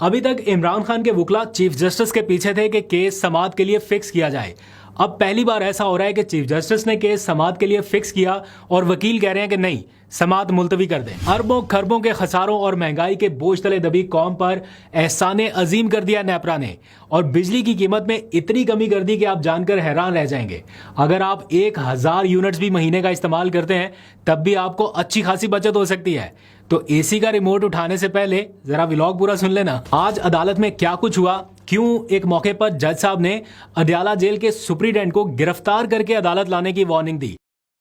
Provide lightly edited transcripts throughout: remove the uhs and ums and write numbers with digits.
अभी तक इमरान खान के वुकला चीफ जस्टिस के पीछे थे कि केस समाअत के लिए फिक्स किया जाए। अब पहली बार ऐसा हो रहा है कि चीफ जस्टिस ने केस समाअत के लिए फिक्स किया और वकील कह रहे हैं कि नहीं, समाअत मुलतवी कर दें। अरबों खरबों के खसारों और महंगाई के बोझ तले दबी कौम पर एहसाने अजीम कर दिया नेपरा ने, और बिजली की कीमत में इतनी कमी कर दी कि आप जानकर हैरान रह जाएंगे। अगर आप 1000 यूनिट्स भी महीने का इस्तेमाल करते हैं तब भी आपको अच्छी खासी बचत हो सकती है। तो एसी का रिमोट उठाने से पहले जरा व्लॉग पूरा सुन लेना। आज अदालत में क्या कुछ हुआ, क्यों एक मौके पर जज साहब ने अडयाला जेल के सुप्रीडेंट को गिरफ्तार करके अदालत लाने की वार्निंग दी,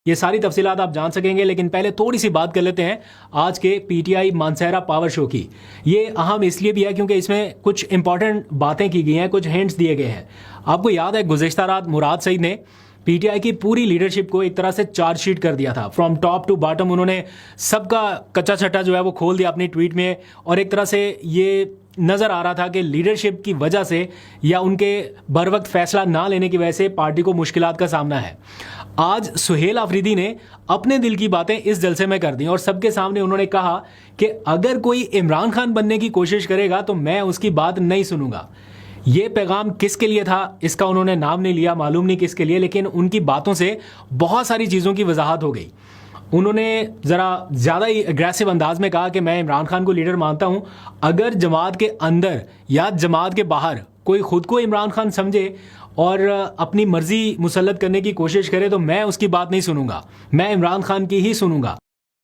ये सारी तफसीलात आप जान सकेंगे। लेकिन पहले थोड़ी सी बात कर लेते हैं आज के पीटीआई मानसहरा पावर शो की। ये अहम इसलिए भी है क्योंकि इसमें कुछ इंपॉर्टेंट बातें की गई हैं, कुछ हिंट्स दिए गए हैं। आपको याद है गुज़िश्ता रात मुराद सईद ने पीटीआई की पूरी लीडरशिप को एक तरह से चार्जशीट कर दिया था, फ्रॉम टॉप टू बॉटम। उन्होंने सबका कच्चा छट्टा जो है वो खोल दिया अपनी ट्वीट में, और एक तरह से ये नजर आ रहा था कि लीडरशिप की वजह से या उनके बर वक्त फैसला ना लेने की वजह से पार्टी को मुश्किलात का सामना है। आज सुहेल आफरीदी ने अपने दिल की बातें इस जलसे में कर दी और सबके सामने उन्होंने कहा कि अगर कोई इमरान खान बनने की कोशिश करेगा तो मैं उसकी बात नहीं सुनूंगा। ये पैगाम किसके लिए था इसका उन्होंने नाम नहीं लिया, मालूम नहीं किसके लिए, लेकिन उनकी बातों से बहुत सारी चीज़ों की वजाहत हो गई। उन्होंने ज़रा ज़्यादा ही एग्रेसिव अंदाज में कहा कि मैं इमरान खान को लीडर मानता हूं, अगर जमात के अंदर या जमात के बाहर कोई खुद को इमरान खान समझे और अपनी मर्जी मुसल्लत करने की कोशिश करे तो मैं उसकी बात नहीं सुनूंगा, मैं इमरान खान की ही सुनूंगा।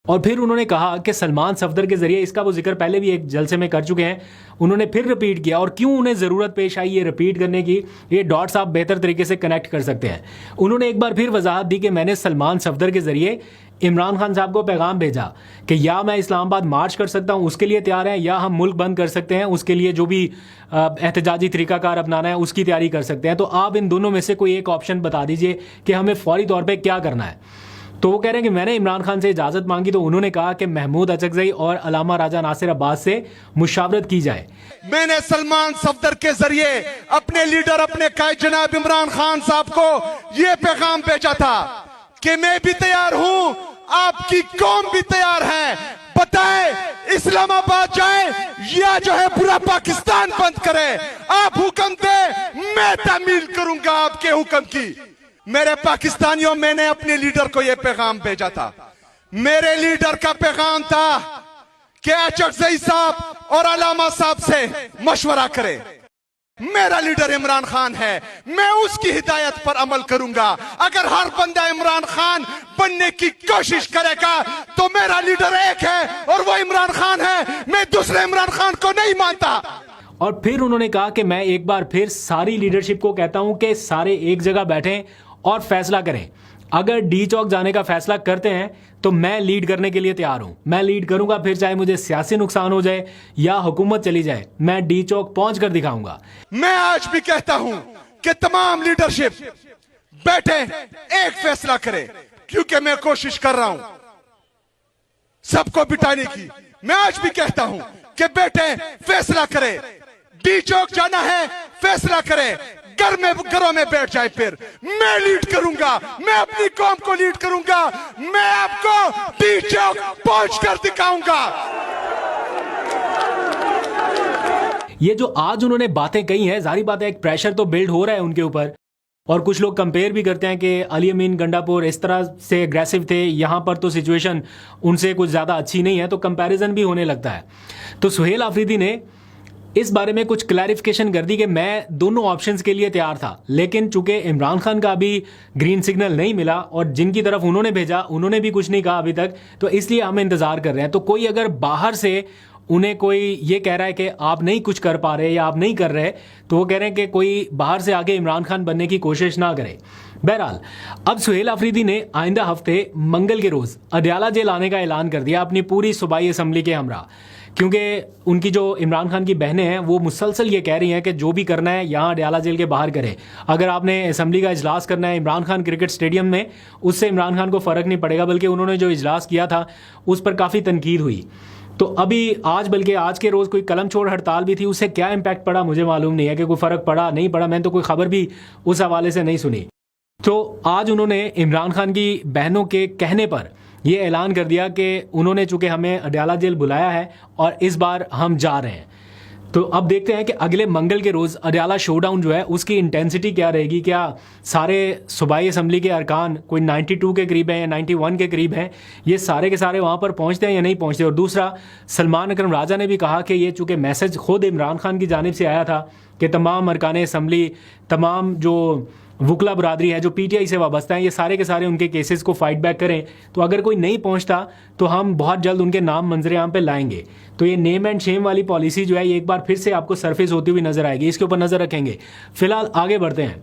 और फिर उन्होंने कहा कि सलमान सफदर के जरिए, इसका वो जिक्र पहले भी एक जलसे में कर चुके हैं, उन्होंने फिर रिपीट किया, और क्यों उन्हें ज़रूरत पेश आई ये रिपीट करने की, ये डॉट्स आप बेहतर तरीके से कनेक्ट कर सकते हैं। उन्होंने एक बार फिर वजाहत दी कि मैंने सलमान सफदर के जरिए इमरान खान साहब को पैगाम भेजा कि या मैं इस्लामाबाद मार्च कर सकता हूं, उसके लिए तैयार हैं, या हम मुल्क बंद कर सकते हैं, उसके लिए जो भी एहतजाजी तरीकाकार अपनाना है उसकी तैयारी कर सकते हैं। तो आप इन दोनों में से कोई एक ऑप्शन बता दीजिए कि हमें फौरी तौर पर क्या करना है। तो वो कह रहे हैं कि मैंने इमरान खान से इजाज़त मांगी तो उन्होंने कहा कि महमूद अचकज़ई और अलामा राजा नासिर अब्बास से मुशावरत की जाए। मैंने सलमान सफदर के जरिए अपने लीडर, अपने कायद जनाब इमरान खान साहब को ये पैगाम भेजा था कि मैं भी तैयार हूं, आपकी कौम भी तैयार है, बताए इस्लामाबाद जाए या जो है पूरा पाकिस्तान बंद करे, आप हुक्म दे, मैं तामील करूंगा आपके हुक्म की। मेरे पाकिस्तानियों, मैंने अपने लीडर को यह पैगाम भेजा था। मेरे लीडर का पैगाम था कि अचकज़ई साहब और अलामा साहब से मशवरा करें। मेरा लीडर इमरान खान है, मैं उसकी हिदायत पर अमल करूंगा। अगर हर बंदा इमरान खान बनने की कोशिश करेगा तो मेरा लीडर एक है और वो इमरान खान है, मैं दूसरे इमरान खान को नहीं मानता। और फिर उन्होंने कहा कि मैं एक बार फिर सारी लीडरशिप को कहता हूं कि सारे एक जगह बैठें और फैसला करें। अगर डी चौक जाने का फैसला करते हैं तो मैं लीड करने के लिए तैयार हूं, मैं लीड करूंगा, फिर चाहे मुझे सियासी नुकसान हो जाए या हुकूमत चली जाए, मैं डी चौक पहुंच कर दिखाऊंगा। मैं आज भी कहता हूं कि तमाम लीडरशिप बैठे, एक फैसला करे, क्योंकि मैं कोशिश कर रहा हूं सबको बिठाने की। मैं आज भी कहता हूं कि बैठे, फैसला करे, डी चौक जाना है, फैसला करे, घरों में बैठ जाए, फिर मैं लीड करूंगा, मैं अपनी कौम को लीड करूंगा, मैं आपको डी चौक पहुंच कर दिखाऊंगा। ये जो आज उन्होंने बातें कही हैं, जारी बात है एक प्रेशर तो बिल्ड हो रहा है उनके ऊपर, और कुछ लोग कंपेयर भी करते हैं कि अली अमीन गंडापुर इस तरह से एग्रेसिव थे, यहाँ पर तो सिचुएशन उनसे कुछ ज़्यादा अच्छी नहीं है, तो कंपैरिजन भी होने लगता है। तो सुहेल आफरीदी ने इस बारे में कुछ क्लैरिफिकेशन कर दी कि मैं दोनों ऑप्शंस के लिए तैयार था, लेकिन चूंकि इमरान खान का अभी ग्रीन सिग्नल नहीं मिला और जिनकी तरफ उन्होंने भेजा उन्होंने भी कुछ नहीं कहा अभी तक, तो इसलिए हम इंतज़ार कर रहे हैं। तो कोई अगर बाहर से उन्हें कोई ये कह रहा है कि आप नहीं कुछ कर पा रहे या आप नहीं कर रहे, तो वो कह रहे हैं कि कोई बाहर से आगे इमरान खान बनने की कोशिश ना करे। बहरहाल अब सुहेल आफरीदी ने आइंदा हफ्ते मंगल के रोज़ अडयाला जेल आने का ऐलान कर दिया अपनी पूरी सूबाई असम्बली के हमरा, क्योंकि उनकी जो इमरान खान की बहनें हैं वो मुसलसल ये कह रही हैं कि जो भी करना है यहाँ अडयाला जेल के बाहर करें। अगर आपने असम्बली का इजलास करना है इमरान खान क्रिकेट स्टेडियम में, उससे इमरान खान को फ़र्क नहीं पड़ेगा, बल्कि उन्होंने जो इजलास किया था उस पर काफ़ी तनकीद हुई। तो अभी आज, बल्कि आज के रोज़ कोई कलम छोड़ हड़ताल भी थी, उससे क्या इम्पैक्ट पड़ा मुझे मालूम नहीं है कि कोई फ़र्क पड़ा नहीं पड़ा, मैंने तो कोई खबर भी उस हवाले से नहीं सुनी। तो आज उन्होंने इमरान खान की बहनों के कहने पर ये ऐलान कर दिया कि उन्होंने चूंकि हमें अडयाला जेल बुलाया है और इस बार हम जा रहे हैं। तो अब देखते हैं कि अगले मंगल के रोज़ अडयाला शोडाउन जो है उसकी इंटेंसिटी क्या रहेगी। क्या सारे सूबाई असम्बली के अरकान कोई 92 के करीब हैं या 91 के करीब हैं, ये सारे के सारे वहाँ पर पहुँचते हैं या नहीं पहुँचते। और दूसरा, सलमान अकरम राजा ने भी कहा कि ये चूँकि मैसेज खुद इमरान खान की जानिब से आया था कि तमाम अरकान असम्बली, तमाम जो वकला बरादरी है जो पीटीआई से वाबस्ता है, ये सारे के सारे उनके केसेस को फाइट बैक करें। तो अगर कोई नहीं पहुंचता तो हम बहुत जल्द उनके नाम मंजर आम पे लाएंगे। तो ये नेम एंड शेम वाली पॉलिसी जो है ये एक बार फिर से आपको सरफेस होती हुई नजर आएगी, इसके ऊपर नजर रखेंगे। फिलहाल आगे बढ़ते हैं,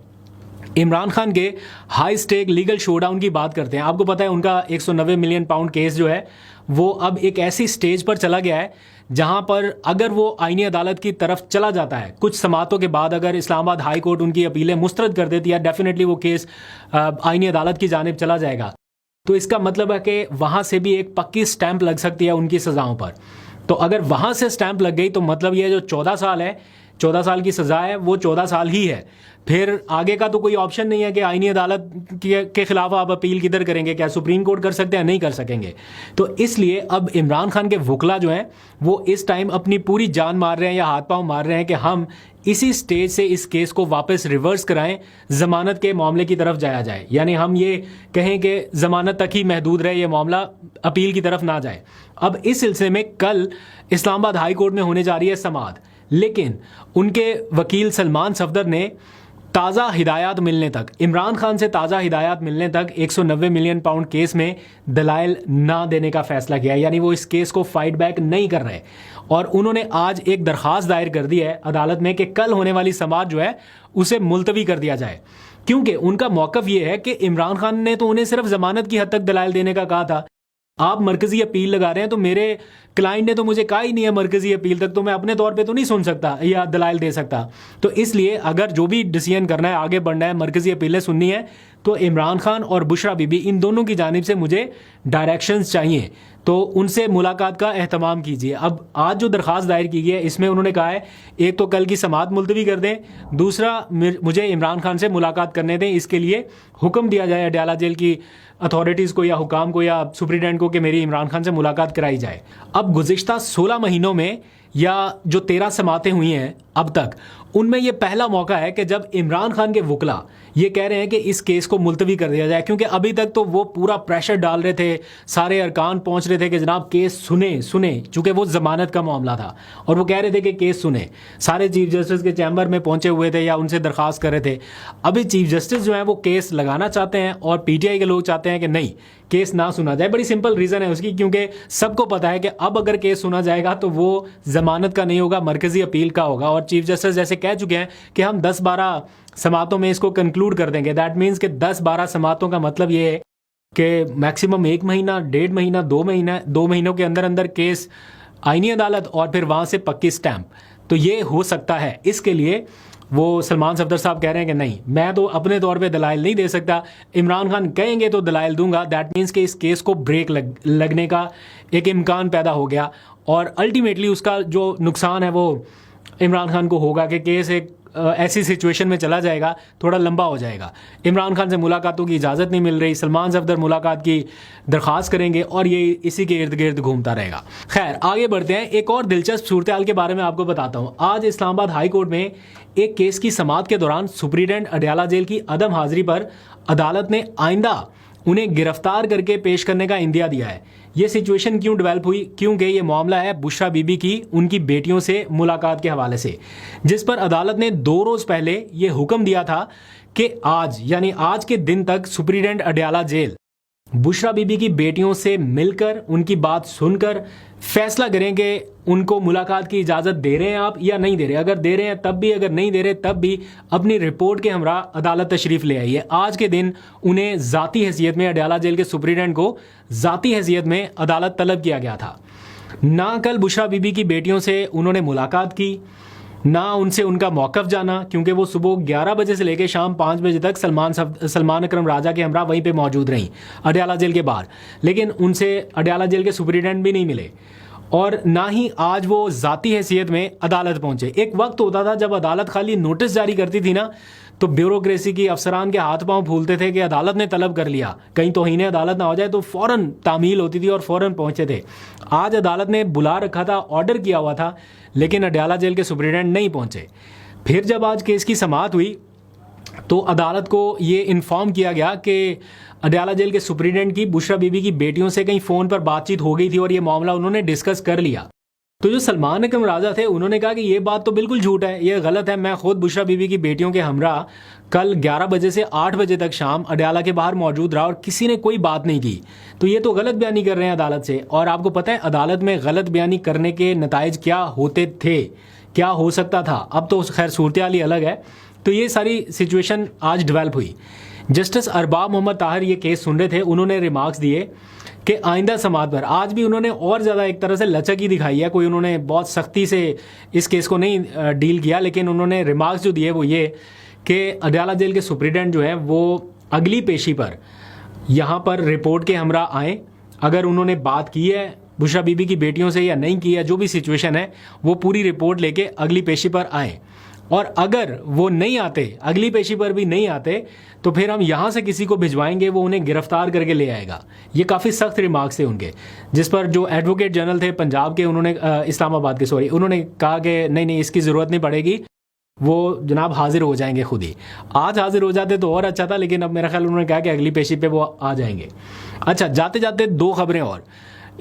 इमरान खान के हाई स्टेक लीगल शोडाउन की बात करते हैं। आपको पता है उनका 190 मिलियन पाउंड केस जो है वो अब एक ऐसी स्टेज पर चला गया है जहां पर अगर वो आईनी अदालत की तरफ चला जाता है, कुछ समातों के बाद अगर इस्लामाबाद हाई कोर्ट उनकी अपीलें मुस्तरद कर देती है, डेफिनेटली वो केस आईनी अदालत की जानिब चला जाएगा। तो इसका मतलब है कि वहां से भी एक पक्की स्टैंप लग सकती है उनकी सजाओं पर। तो अगर वहां से स्टैंप लग गई तो मतलब ये जो 14 साल है, 14 साल की सजा है वो 14 साल ही है। फिर आगे का तो कोई ऑप्शन नहीं है कि आईनी अदालत के खिलाफ आप अपील किधर करेंगे, क्या सुप्रीम कोर्ट कर सकते हैं? नहीं कर सकेंगे। तो इसलिए अब इमरान खान के वकला जो हैं वो इस टाइम अपनी पूरी जान मार रहे हैं या हाथ पांव मार रहे हैं कि हम इसी स्टेज से इस केस को वापस रिवर्स कराएं, जमानत के मामले की तरफ जाया जाए। यानी हम ये कहें कि जमानत तक ही महदूद रहे ये मामला, अपील की तरफ ना जाए। अब इस सिलसिले में कल इस्लामाबाद हाई कोर्ट में होने जा रही है समाअत, लेकिन उनके वकील सलमान सफदर ने ताज़ा हिदायत मिलने तक, इमरान खान से ताज़ा हिदायत मिलने तक 190 मिलियन पाउंड केस में दलाइल ना देने का फैसला किया है। यानी वो इस केस को फाइट बैक नहीं कर रहे। और उन्होंने आज एक दरख्वास्त दायर कर दी है अदालत में कि कल होने वाली समाअत जो है उसे मुलतवी कर दिया जाए, क्योंकि उनका मौकफ ये है कि इमरान खान ने तो उन्हें सिर्फ जमानत की हद तक दलाइल देने का कहा था। आप मरकजी अपील लगा रहे हैं, तो मेरे क्लाइंट ने तो मुझे कहा ही नहीं है मरकजी अपील तक, तो मैं अपने तौर पे तो नहीं सुन सकता या दलाइल दे सकता। तो इसलिए अगर जो भी डिसीजन करना है, आगे बढ़ना है, मरकजी अपीलें सुननी है, तो इमरान खान और बुशरा बीबी इन दोनों की जानिब से मुझे डायरेक्शंस चाहिए, तो उनसे मुलाकात का एहतमाम कीजिए। अब आज जो दरख्वास्त दायर की गई है इसमें उन्होंने कहा है एक तो कल की समाअत मुलतवी कर दें, दूसरा मुझे इमरान खान से मुलाकात करने दें, इसके लिए हुक्म दिया जाए अडयाला जेल की अथॉरिटीज़ को या हुकाम को या सुप्रीडेंट को कि मेरी इमरान खान से मुलाकात कराई जाए। अब गुज़िश्ता 16 महीनों में या जो 13 समातें हुई हैं अब तक, उनमें ये पहला मौका है कि जब इमरान खान के वकला ये कह रहे हैं कि इस केस को मुलतवी कर दिया जाए, क्योंकि अभी तक तो वो पूरा प्रेशर डाल रहे थे, सारे अरकान पहुंच रहे थे कि जनाब केस सुने, चूंकि वो जमानत का मामला था और वो कह रहे थे कि केस सुने। सारे चीफ जस्टिस के चैम्बर में पहुंचे हुए थे या उनसे दरख्वास्त कर रहे थे। अभी चीफ जस्टिस जो है वो केस लगाना चाहते हैं और पीटीआई के लोग चाहते हैं कि नहीं, केस ना सुना जाए। बड़ी सिंपल रीज़न है उसकी, क्योंकि सबको पता है कि अब अगर केस सुना जाएगा तो वो जमानत का नहीं होगा, मरकजी अपील का होगा। और चीफ जस्टिस जैसे कह चुके हैं कि हम 10-12 समातों में इसको कंक्लूड कर देंगे। दैट मीन्स कि 10-12 समातों का मतलब ये है कि मैक्सिमम 1 महीना, 1.5 महीना, 2 महीनों के अंदर अंदर केस आईनी अदालत और फिर वहाँ से पक्की स्टैंप, तो ये हो सकता है। इसके लिए वो सलमान सफदर साहब कह रहे हैं कि नहीं, मैं तो अपने तौर पे दलाइल नहीं दे सकता, इमरान खान कहेंगे तो दलाइल दूंगा। दैट मीन्स कि इस केस को ब्रेक लगने का एक इम्कान पैदा हो गया और अल्टीमेटली उसका जो नुकसान है वो इमरान खान को होगा कि केस एक ऐसी सिचुएशन में चला जाएगा, थोड़ा लंबा हो जाएगा। इमरान खान से मुलाकातों की इजाज़त नहीं मिल रही, सलमान सफदर मुलाकात की दरख्वास्त करेंगे और ये इसी के इर्द गिर्द घूमता रहेगा। खैर आगे बढ़ते हैं, एक और दिलचस्प सूरत हाल के बारे में आपको बताता हूँ। आज इस्लामाबाद हाई कोर्ट में एक केस की समाअत के दौरान सुप्रीडेंट अडयाला जेल की अदम हाजिरी पर अदालत ने आइंदा उन्हें गिरफ्तार करके पेश करने का इंदिया दिया है। ये सिचुएशन क्यों डेवलप हुई? क्योंकि ये मामला है बुशरा बीबी की उनकी बेटियों से मुलाकात के हवाले से, जिस पर अदालत ने 2 रोज़ पहले ये हुक्म दिया था कि आज यानी आज के दिन तक सुप्रीडेंट अडयाला जेल बुशरा बीबी की बेटियों से मिलकर उनकी बात सुनकर फैसला करें कि उनको मुलाकात की इजाज़त दे रहे हैं आप या नहीं दे रहे। अगर दे रहे हैं तब भी, अगर नहीं दे रहे तब भी अपनी रिपोर्ट के हमरा अदालत तशरीफ़ ले आइए। आज के दिन उन्हें ज़ाती हैसियत में, अडयाला जेल के सुप्रीडेंट को ज़ाती हैसियत में अदालत तलब किया गया था। ना कल बुशरा बीबी की बेटियों से उन्होंने मुलाकात की, ना उनसे उनका मौक़िफ़ जाना, क्योंकि वो सुबह 11 बजे से लेकर शाम 5 बजे तक सलमान अकरम राजा के हमरा वहीं पे मौजूद रहीं अडयाला जेल के बाहर, लेकिन उनसे अडयाला जेल के सुप्रीडेंट भी नहीं मिले और ना ही आज वो ज़ाती हैसियत में अदालत पहुंचे। एक वक्त होता था जब अदालत खाली नोटिस जारी करती थी ना तो ब्यूरोक्रेसी की अफसरान के हाथ पांव फूलते थे कि अदालत ने तलब कर लिया, कहीं तौहीन अदालत ना हो जाए, तो फ़ौरन तामील होती थी और फ़ौरन पहुंचते थे। आज अदालत ने बुला रखा था, ऑर्डर किया हुआ था, लेकिन अडयाला जेल के सुप्रीडेंट नहीं पहुंचे। फिर जब आज केस की समाअत हुई तो अदालत को ये इन्फॉर्म किया गया कि अडयाला जेल के सुप्रीडेंट की बुशरा बीबी की बेटियों से कहीं फ़ोन पर बातचीत हो गई थी और ये मामला उन्होंने डिस्कस कर लिया। तो जो सलमान अकरम राजा थे उन्होंने कहा कि ये बात तो बिल्कुल झूठ है, ये गलत है, मैं खुद बुशरा बीबी की बेटियों के हमरा कल 11 बजे से 8 बजे तक शाम अडयाला के बाहर मौजूद रहा और किसी ने कोई बात नहीं की। तो ये तो गलत बयानी कर रहे हैं अदालत से। और आपको पता है अदालत में गलत बयानी करने के नताइज क्या होते थे, क्या हो सकता था। अब तो खैर सूरत हाल ही अलग है। तो ये सारी सिचुएशन आज डेवलप हुई। जस्टिस अरबाब मोहम्मद ताहिर ये केस सुन रहे थे, उन्होंने रिमार्क्स दिए कि आइंदा समाअत पर आज भी उन्होंने और ज़्यादा एक तरह से लचक ही दिखाई है, कोई उन्होंने बहुत सख्ती से इस केस को नहीं डील किया, लेकिन उन्होंने रिमार्क्स जो दिए वो ये कि अडयाला जेल के सुप्रीडेंट जो है वो अगली पेशी पर यहाँ पर रिपोर्ट के हमरा आएँ। अगर उन्होंने बात की है बुशरा बीबी की बेटियों से या नहीं की है, जो भी सिचुएशन है वो पूरी रिपोर्ट लेके अगली पेशी पर आएँ। और अगर वो नहीं आते, अगली पेशी पर भी नहीं आते, तो फिर हम यहाँ से किसी को भिजवाएंगे, वो उन्हें गिरफ्तार करके ले आएगा। ये काफ़ी सख्त रिमार्क्स थे उनके, जिस पर जो एडवोकेट जनरल थे पंजाब के, उन्होंने इस्लामाबाद के सॉरी, उन्होंने कहा कि नहीं इसकी ज़रूरत नहीं पड़ेगी, वो जनाब हाजिर हो जाएंगे खुद ही। आज हाजिर हो जाते तो और अच्छा था, लेकिन अब मेरा ख्याल उन्होंने कहा कि अगली पेशी पे वो आ जाएंगे। अच्छा, जाते जाते दो खबरें और।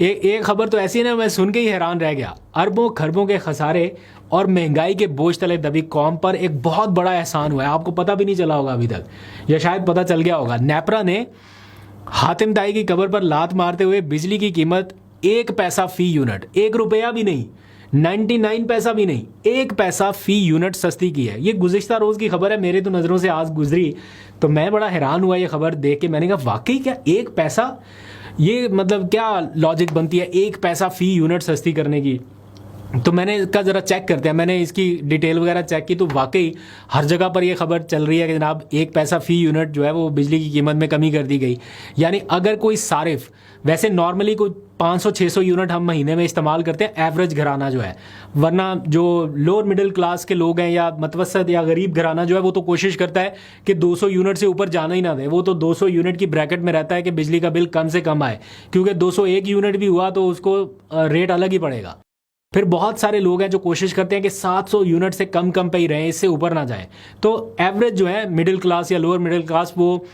एक खबर तो ऐसी है ना, मैं सुन के ही हैरान रह गया। अरबों खरबों के खसारे और महंगाई के बोझ तले दबी कौम पर एक बहुत बड़ा एहसान हुआ है। आपको पता भी नहीं चला होगा अभी तक, या शायद पता चल गया होगा। नेपरा ने हातिम ताई की कब्र पर लात मारते हुए बिजली की कीमत 1 पैसा फी यूनिट, 1 रुपया भी नहीं, 99 पैसा भी नहीं, 1 पैसा फी यूनिट सस्ती की है। ये गुज़िश्ता रोज़ की खबर है, मेरे तो नज़रों से आज गुजरी, तो मैं बड़ा हैरान हुआ ये खबर देख के। मैंने कहा वाकई क्या 1 पैसा, ये मतलब क्या लॉजिक बनती है 1 पैसा फ़ी यूनिट सस्ती करने की। तो मैंने इसका ज़रा चेक करते हैं, मैंने इसकी डिटेल वगैरह चेक की, तो वाकई हर जगह पर ये खबर चल रही है कि जनाब 1 पैसा फ़ी यूनिट जो है वो बिजली की कीमत में कमी कर दी गई। यानी अगर कोई सारिफ, वैसे नॉर्मली कोई 500-600 यूनिट हम महीने में इस्तेमाल करते हैं एवरेज घराना जो है, वरना जो लोअर मिडिल क्लास के लोग हैं या मतवसत या गरीब घराना जो है वो तो कोशिश करता है कि 200 यूनिट से ऊपर जाना ही ना दे। वो तो 200 यूनिट की ब्रैकेट में रहता है कि बिजली का बिल कम से कम आए, क्योंकि 201 यूनिट भी हुआ तो उसको रेट अलग ही पड़ेगा। फिर बहुत सारे लोग हैं जो कोशिश करते हैं कि 700 यूनिट से कम पे ही रहें, इससे ऊपर ना जाए। तो एवरेज जो है मिडिल क्लास या लोअर मिडिल क्लास वो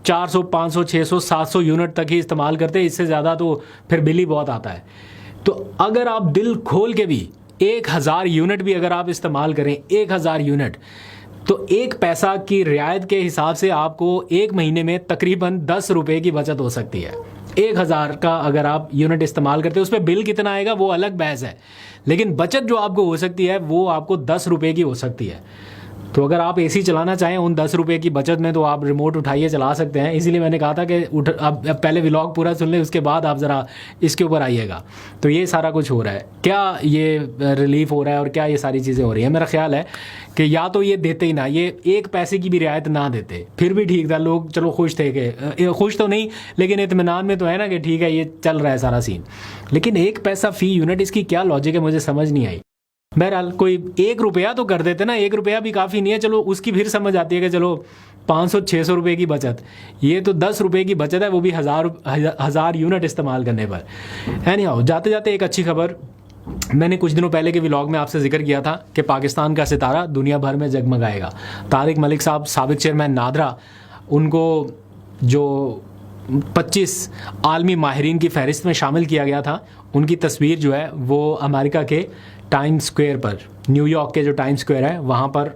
400, 500, 600, 700 यूनिट तक ही इस्तेमाल करते हैं, इससे ज़्यादा तो फिर बिल ही बहुत आता है। तो अगर आप दिल खोल के भी 1000 यूनिट भी अगर आप इस्तेमाल करें, 1000 यूनिट, तो 1 पैसा की रियायत के हिसाब से आपको एक महीने में तकरीबन 10 रुपये की बचत हो सकती है। 1000 का अगर आप यूनिट इस्तेमाल करते हैं, उस पर बिल कितना आएगा वो अलग बहस है, लेकिन बचत जो आपको हो सकती है वो आपको 10 रुपये की हो सकती है। तो अगर आप एसी चलाना चाहें उन 10 रुपये की बचत में, तो आप रिमोट उठाइए चला सकते हैं। इसीलिए मैंने कहा था कि अब पहले व्लॉग पूरा सुन लें, उसके बाद आप ज़रा इसके ऊपर आइएगा। तो ये सारा कुछ हो रहा है, क्या ये रिलीफ हो रहा है और क्या ये सारी चीज़ें हो रही हैं। मेरा ख्याल है कि या तो ये देते ही ना, ये 1 पैसे की भी रियायत ना देते फिर भी ठीक था, लोग चलो खुश थे कि, खुश तो नहीं लेकिन इत्मीनान में तो है ना कि ठीक है ये चल रहा है सारा सीन। लेकिन 1 पैसा फ़ी यूनिट, इसकी क्या लॉजिक है मुझे समझ नहीं आई। बहरहाल कोई 1 रुपया तो कर देते ना, 1 रुपया भी काफ़ी नहीं है, चलो उसकी फिर समझ आती है कि चलो 500-600 रुपये की बचत, ये तो 10 रुपये की बचत है, वो भी हज़ार यूनिट इस्तेमाल करने पर। एनीहाउ, जाते जाते एक अच्छी खबर, मैंने कुछ दिनों पहले के व्लॉग में आपसे जिक्र किया था कि पाकिस्तान का सितारा दुनिया भर में जगमगाएगा। तारिक मलिक साहब, साबिक चेयरमैन नादरा, उनको जो 25 आलमी माहिरीन की फहरिस्त में शामिल किया गया था, उनकी तस्वीर जो है वो अमेरिका के टाइम स्क्वायर पर, न्यूयॉर्क के जो टाइम स्क्वायर है वहाँ पर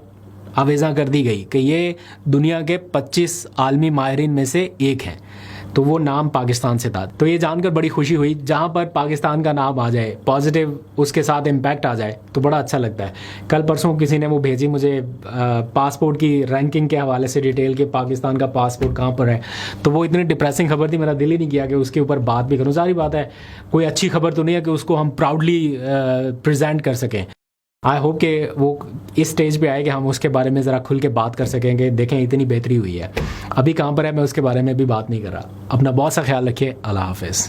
आवेज़ा कर दी गई कि ये दुनिया के 25 आलमी माहिरीन में से एक हैं। तो वो नाम पाकिस्तान से था। तो ये जानकर बड़ी खुशी हुई, जहाँ पर पाकिस्तान का नाम आ जाए, पॉजिटिव उसके साथ इम्पैक्ट आ जाए तो बड़ा अच्छा लगता है। कल परसों किसी ने वो भेजी मुझे पासपोर्ट की रैंकिंग के हवाले से डिटेल के पाकिस्तान का पासपोर्ट कहाँ पर है, तो वो इतनी डिप्रेसिंग खबर थी, मेरा दिल ही नहीं किया कि उसके ऊपर बात भी करूँ। सारी बात है, कोई अच्छी खबर तो नहीं है कि उसको हम प्राउडली प्रेजेंट कर सकें। आई होप कि वो इस स्टेज पे आए कि हम उसके बारे में ज़रा खुल के बात कर सकेंगे, देखें इतनी बेहतरी हुई है। अभी कहाँ पर है मैं उसके बारे में भी बात नहीं कर रहा। अपना बहुत सा ख्याल रखिए। अल्लाह हाफ़िज़।